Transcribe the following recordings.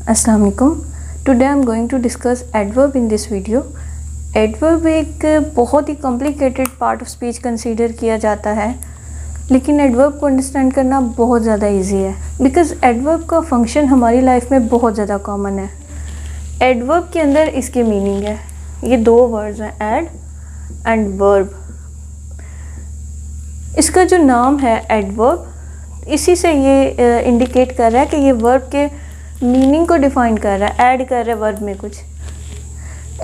अस्सलाम वालेकुम। Today I am going to discuss adverb in this video. Adverb एक बहुत ही complicated part of speech consider किया जाता है, लेकिन एडवर्ब को अंडरस्टैंड करना बहुत ज़्यादा इजी है बिकॉज एडवर्ब का फंक्शन हमारी लाइफ में बहुत ज़्यादा कॉमन है। एडवर्ब के अंदर इसकी मीनिंग है, ये दो वर्ड्स हैं, एड एंड वर्ब। इसका जो नाम है एडवर्ब, इसी से ये इंडिकेट कर रहा है कि ये वर्ब के मीनिंग को डिफाइन कर रहा है, ऐड कर रहा है वर्ब में कुछ।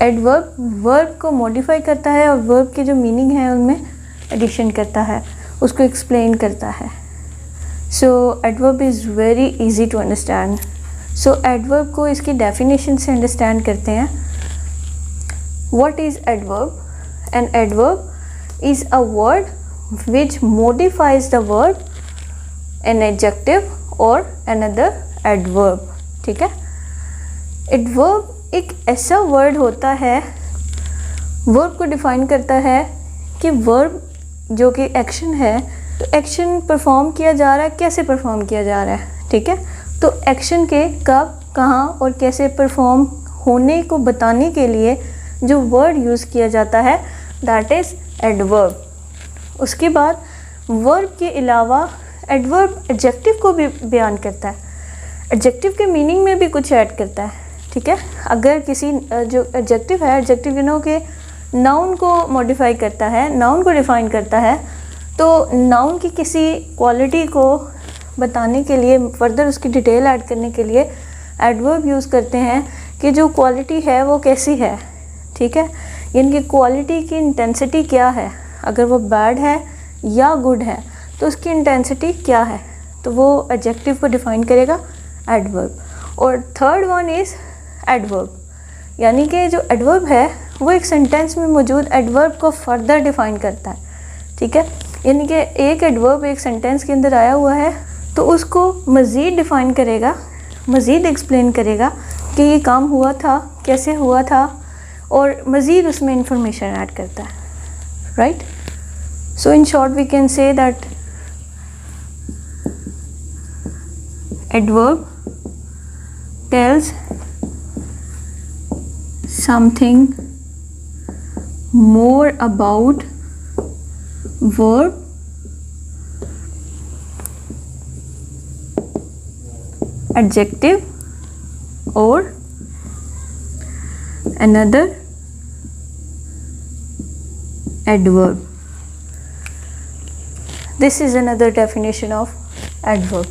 एडवर्ब वर्ब को मॉडिफाई करता है और वर्ब के जो मीनिंग है उनमें एडिशन करता है, उसको एक्सप्लेन करता है। So adverb is very easy to understand. So adverb को इसकी डेफिनेशन से अंडरस्टैंड करते हैं। What is adverb? An adverb is a word which modifies the verb, an adjective or another adverb। ठीक है, एडवर्ब एक ऐसा वर्ड होता है, वर्ब को डिफाइन करता है कि वर्ब जो कि एक्शन है, तो एक्शन परफॉर्म किया जा रहा है, कैसे परफॉर्म किया जा रहा है। ठीक है, तो एक्शन के कब, कहाँ और कैसे परफॉर्म होने को बताने के लिए जो वर्ड यूज़ किया जाता है दैट इज़ एडवर्ब। उसके बाद वर्ब के अलावा एडवर्ब एडजेक्टिव को भी बयान करता है, एडजेक्टिव के मीनिंग में भी कुछ ऐड करता है। ठीक है, अगर किसी जो एडजेक्टिव है, एडजेक्टिव यू नो के नाउन को मॉडिफाई करता है, नाउन को डिफाइन करता है, तो नाउन की किसी क्वालिटी को बताने के लिए, फर्दर उसकी डिटेल ऐड करने के लिए एडवर्ब यूज़ करते हैं कि जो क्वालिटी है वो कैसी है। ठीक है, यानी कि क्वालिटी की इंटेंसिटी क्या है, अगर वो बैड है या गुड है तो उसकी इंटेंसिटी क्या है, तो वो एडजेक्टिव को डिफाइन करेगा एडवर्ब। और थर्ड वन इज़ एडवर्ब, यानी कि जो एडवर्ब है वो एक सेंटेंस में मौजूद एडवर्ब को फर्दर डिफाइन करता है। ठीक है, यानी कि एक एडवर्ब एक सेंटेंस के अंदर आया हुआ है तो उसको मज़ीद डिफाइन करेगा, मज़ीद एक्सप्लेन करेगा कि ये काम हुआ था, कैसे हुआ था, और मज़ीद उसमें इंफॉर्मेशन ऐड करता है। Right? So in short we can say that adverb tells something more about verb, adjective or another adverb. This is another definition of adverb.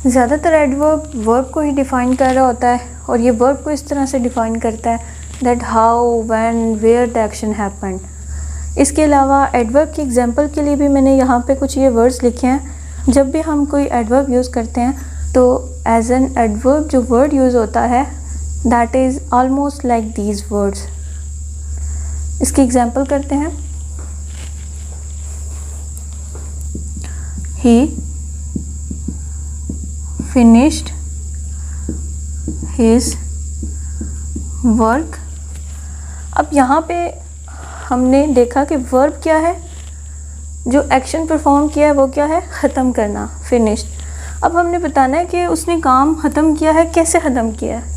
ज़्यादातर एडवर्ब वर्ब को ही डिफ़ाइन कर रहा होता है और ये वर्ब को इस तरह से डिफ़ाइन करता है that how, when, where the action happened. इसके अलावा एडवर्ब की एग्जांपल के लिए भी मैंने यहाँ पे कुछ ये वर्ड्स लिखे हैं। जब भी हम कोई एडवर्ब यूज़ करते हैं तो एज एन एडवर्ब जो वर्ड यूज़ होता है that is almost like these words. इसकी एग्जांपल करते हैं। He finished his work। अब यहाँ पे हमने देखा कि वर्ब क्या है, जो एक्शन परफॉर्म किया है वो क्या है, ख़त्म करना, फिनिश्ड। अब हमने बताना है कि उसने काम ख़त्म किया है, कैसे ख़त्म किया है।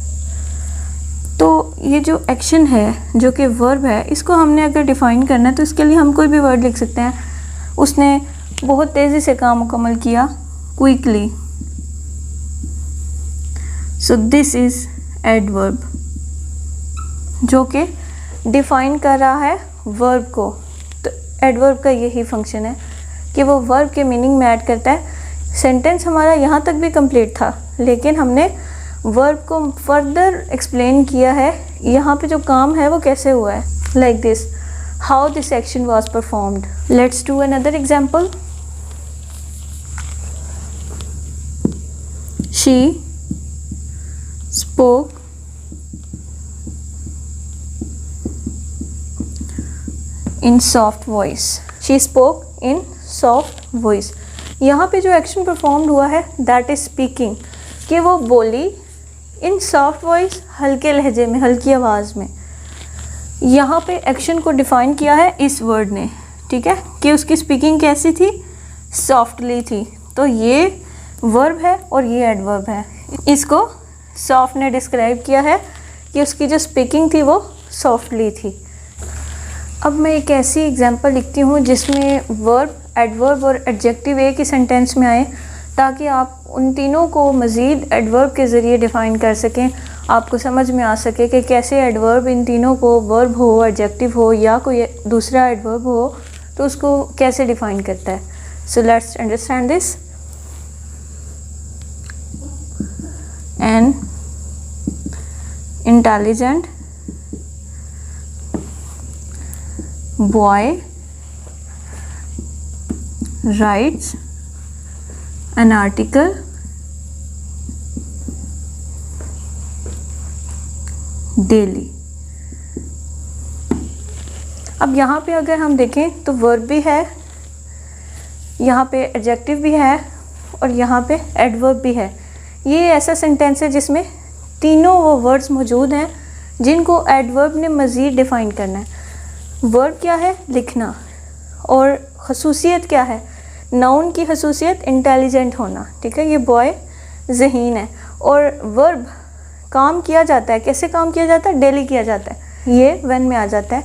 तो ये जो एक्शन है जो कि वर्ब है, इसको हमने अगर डिफ़ाइन करना है तो इसके लिए हम कोई भी वर्ड लिख सकते हैं। उसने बहुत तेज़ी से काम मुकम्मल किया, quickly. So this is adverb जो कि डिफ़ाइन कर रहा है वर्ब को। तो एडवर्ब का यही फंक्शन है कि वो वर्ब के मीनिंग में ऐड करता है। सेंटेंस हमारा यहाँ तक भी कंप्लीट था, लेकिन हमने वर्ब को फर्दर एक्सप्लेन किया है, यहाँ पे जो काम है वो कैसे हुआ है, like this, how this action was performed. Let's do another example. She spoke in soft voice। She spoke in soft voice। यहाँ पे जो एक्शन परफॉर्म्ड हुआ है दैट इज़ स्पीकिंग, कि वो बोली इन सॉफ्ट वॉइस, हल्के लहजे में, हल्की आवाज़ में। यहाँ पे एक्शन को डिफ़ाइन किया है इस वर्ड ने। ठीक है, कि उसकी स्पीकिंग कैसी थी, सॉफ्टली थी। तो ये वर्ब है और ये एडवर्ब है। इसको सॉफ्ट ने डिस्क्राइब किया है कि उसकी जो स्पीकिंग थी वो सॉफ्टली थी। अब मैं एक ऐसी एग्जांपल लिखती हूँ जिसमें वर्ब, एडवर्ब और एडजेक्टिव एक ही सेंटेंस में आए, ताकि आप उन तीनों को मज़ीद एडवर्ब के ज़रिए डिफ़ाइन कर सकें, आपको समझ में आ सके कि कैसे एडवर्ब इन तीनों को, वर्ब हो, एडजेक्टिव हो या कोई दूसरा एडवर्ब हो, तो उसको कैसे डिफ़ाइन करता है। So let's understand this. An intelligent boy writes an article daily। अब यहाँ पे अगर हम देखें तो वर्ब भी है, यहाँ पे एडजेक्टिव भी है और यहाँ पे एडवर्ब भी है। ये ऐसा सेंटेंस है जिसमें तीनों वो वर्ड्स मौजूद हैं जिनको एडवर्ब ने मज़ीद डिफ़ाइन करना है। वर्ब क्या है? लिखना। और खसूसियत क्या है? नाउन की खसूसियत इंटेलिजेंट होना, ठीक है। ये बॉय ज़हीन है। और वर्ब काम किया जाता है, कैसे काम किया जाता है? डेली किया जाता है। ये व्हेन में आ जाता है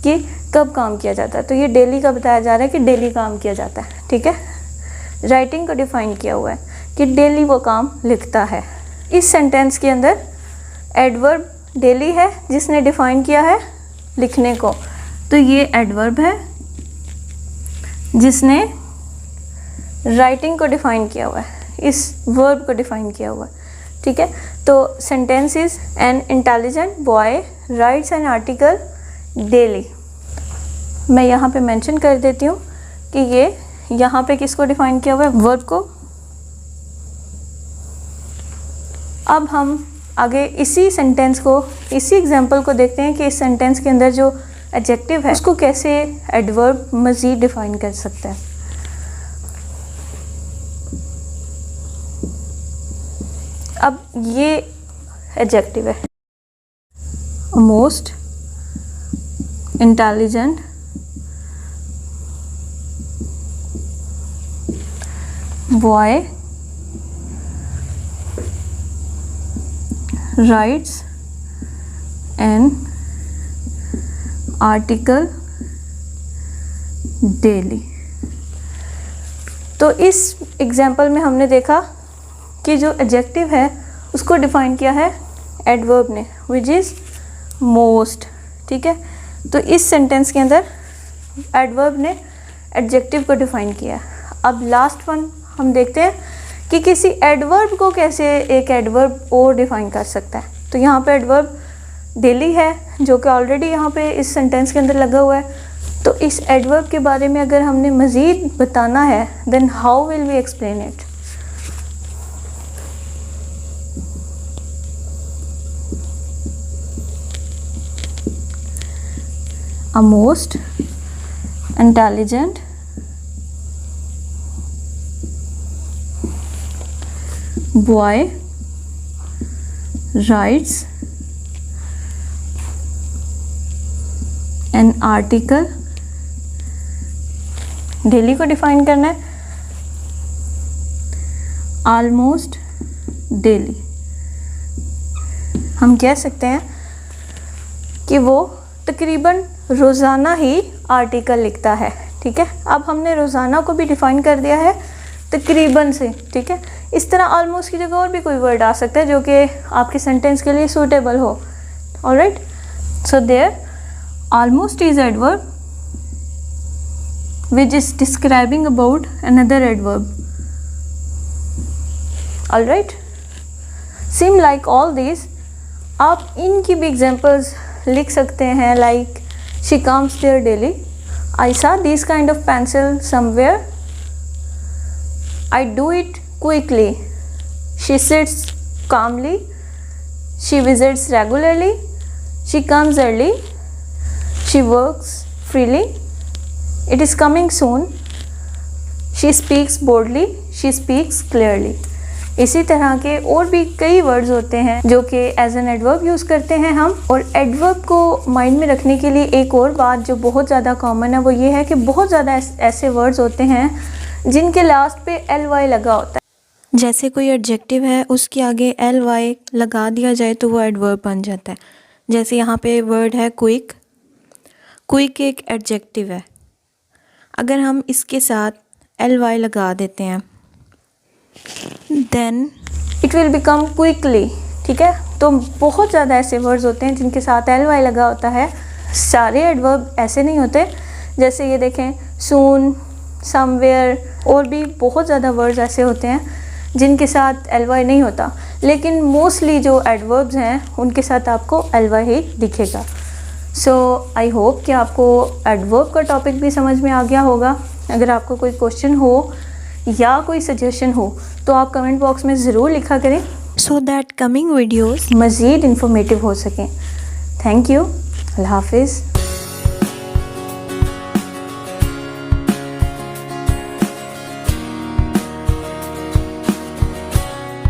कि कब काम किया जाता है, तो ये डेली का बताया जा रहा है कि डेली काम किया जाता है, ठीक है। राइटिंग को डिफ़ाइन किया हुआ है कि डेली वो काम लिखता है। इस सेंटेंस के अंदर एडवर्ब डेली है जिसने डिफ़ाइन किया है लिखने को, तो ये एडवर्ब है जिसने राइटिंग को डिफ़ाइन किया हुआ है, इस वर्ब को डिफ़ाइन किया हुआ है, ठीक है। तो sentence is an intelligent boy rights an article daily. मैं यहाँ पे मेंशन कर देती हूँ कि ये यहाँ पे किसको डिफ़ाइन किया हुआ है? वर्ब को। अब हम आगे इसी सेंटेंस को, इसी एग्जांपल को देखते हैं कि इस सेंटेंस के अंदर जो एडजेक्टिव है उसको कैसे एडवर्ब मज़ीद डिफ़ाइन कर सकता है। अब ये एडजेक्टिव है, most intelligent boy rights an article daily. तो इस एग्जाम्पल में हमने देखा कि जो एडजेक्टिव है उसको डिफ़ाइन किया है एडवर्ब ने, विच इज़ मोस्ट, ठीक है। तो इस सेंटेंस के अंदर एडवर्ब ने एडजेक्टिव को डिफ़ाइन किया है। अब लास्ट वन हम देखते हैं कि किसी एडवर्ब को कैसे एक एडवर्ब और डिफ़ाइन कर सकता है। तो यहाँ पे एडवर्ब डेली है जो कि ऑलरेडी यहाँ पे इस सेंटेंस के अंदर लगा हुआ है। तो इस एडवर्ब के बारे में अगर हमने मज़ीद बताना है, then how will we explain it. A most intelligent boy writes an article daily को डिफाइन करना है, ऑलमोस्ट डेली। हम कह सकते हैं कि वो तकरीबन रोज़ाना ही आर्टिकल लिखता है, ठीक है। अब हमने रोज़ाना को भी डिफ़ाइन कर दिया है तकरीबन से, ठीक है। इस तरह ऑलमोस्ट की जगह और भी कोई वर्ड आ सकता है जो कि आपके सेंटेंस के लिए सूटेबल हो। Alright, so there almost is adverb which is describing about another adverb. Alright, seem like all these, आप इनकी भी एग्जांपल्स लिख सकते हैं, like she comes there daily, I saw this kind of pencil somewhere, I do it quickly, she sits calmly, she visits regularly, she comes early, she works freely, it is coming soon, she speaks boldly, she speaks clearly। इसी तरह के और भी कई words होते हैं जो कि एज एन एडवर्ब यूज़ करते हैं हम। और एडवर्ब को माइंड में रखने के लिए एक और बात जो बहुत ज़्यादा कॉमन है वो ये है कि बहुत ज़्यादा ऐसे वर्ड्स होते हैं जिनके लास्ट पे ly लगा होता है। जैसे कोई एडजेक्टिव है उसके आगे एल वाई लगा दिया जाए तो वो एडवर्ब बन जाता है। जैसे यहाँ पे वर्ड है क्विक, क्विक एक एडजेक्टिव है, अगर हम इसके साथ एल वाई लगा देते हैं then it will become quickly. ठीक है, तो बहुत ज़्यादा ऐसे वर्ड्स होते हैं जिनके साथ एल वाई लगा होता है। सारे एडवर्ब ऐसे नहीं होते, जैसे ये देखें सून, समवेयर, और भी बहुत ज़्यादा वर्ड्स ऐसे होते हैं जिनके साथ एल वाई नहीं होता, लेकिन मोस्टली जो एडवर्ब्स हैं उनके साथ आपको एल वाई ही दिखेगा। सो आई होप कि आपको एडवर्ब का टॉपिक भी समझ में आ गया होगा। अगर आपको कोई क्वेश्चन हो या कोई सजेशन हो तो आप कमेंट बॉक्स में ज़रूर लिखा करें, सो दैट कमिंग वीडियोस मज़ीद इंफॉर्मेटिव हो सकें। थैंक यू, अल्लाह हाफिज़।